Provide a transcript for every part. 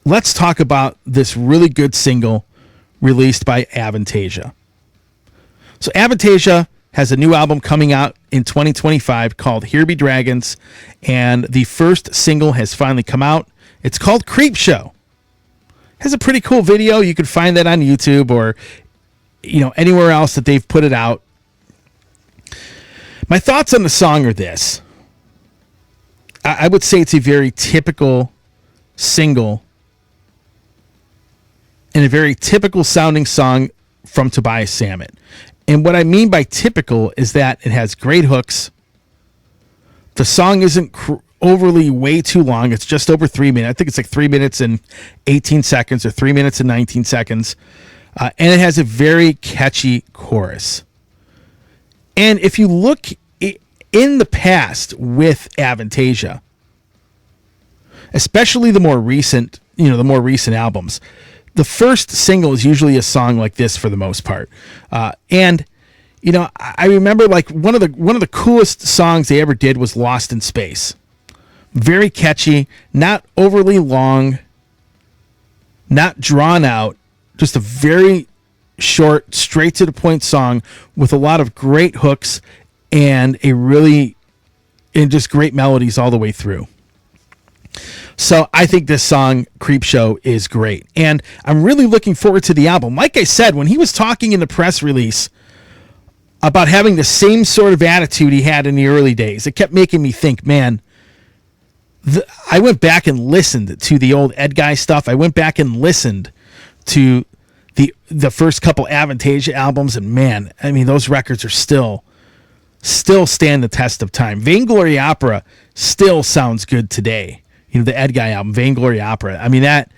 let's talk about this really good single released by Avantasia. So Avantasia has a new album coming out in 2025 called Here Be Dragons, and the first single has finally come out. It's called Creepshow. Has a pretty cool video. You can find that on YouTube or anywhere else that they've put it out. My thoughts on the song are this. I would say it's a very typical single and a very typical sounding song from Tobias Sammet. And what I mean by typical is that it has great hooks. The song isn't overly way too long. It's just over 3 minutes. I think it's like 3 minutes and 18 seconds or 3 minutes and 19 seconds. And it has a very catchy chorus. And if you look in the past with Avantasia, especially the more recent albums, the first single is usually a song like this for the most part. And I remember like one of the coolest songs they ever did was Lost in Space. Very catchy, not overly long, not drawn out, just a very short, straight to the point song with a lot of great hooks and just great melodies all the way through. So I think this song, Creepshow, is great. And I'm really looking forward to the album. Like I said, when he was talking in the press release about having the same sort of attitude he had in the early days, it kept making me think, man, I went back and listened to the old Ed Guy stuff. I went back and listened to the first couple Avantasia albums, and man, I mean, those records are still stand the test of time. Vainglory Opera still sounds good today. The Ed Guy album, Vainglory Opera. I mean, that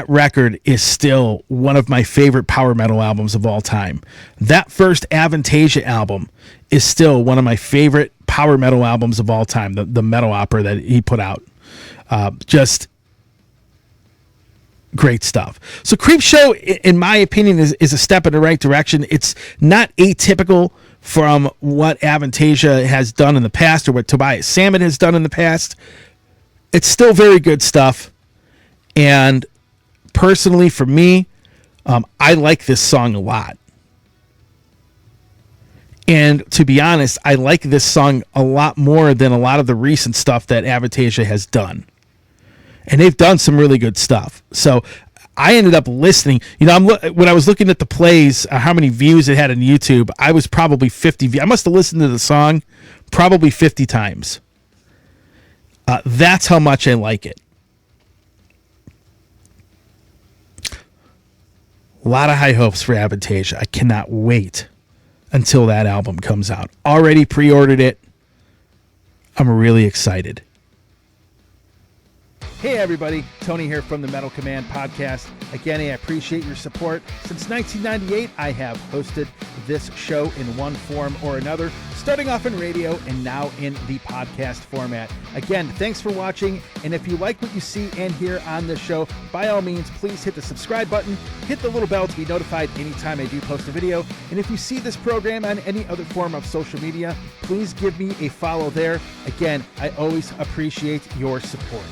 record is still one of my favorite power metal albums of all time. That first Avantasia album is still one of my favorite power metal albums of all time, the metal opera that he put out. Just great stuff. So Creepshow, in my opinion, is a step in the right direction. It's not atypical from what Avantasia has done in the past or what Tobias Sammet has done in the past. It's still very good stuff. And personally, for me, I like this song a lot. And to be honest, I like this song a lot more than a lot of the recent stuff that Avantasia has done. And they've done some really good stuff. So I ended up listening. When I was looking at the plays, how many views it had on YouTube, I was probably 50. I must have listened to the song probably 50 times. That's how much I like it. A lot of high hopes for Avantasia. I cannot wait until that album comes out. Already pre-ordered it. I'm really excited. Hey everybody, Tony here from the Metal Command podcast. Again, I appreciate your support. Since 1998, I have hosted this show in one form or another, starting off in radio and now in the podcast format. Again, thanks for watching, and if you like what you see and hear on this show, by all means, please hit the subscribe button, hit the little bell to be notified anytime I do post a video, and if you see this program on any other form of social media, please give me a follow there. Again, I always appreciate your support.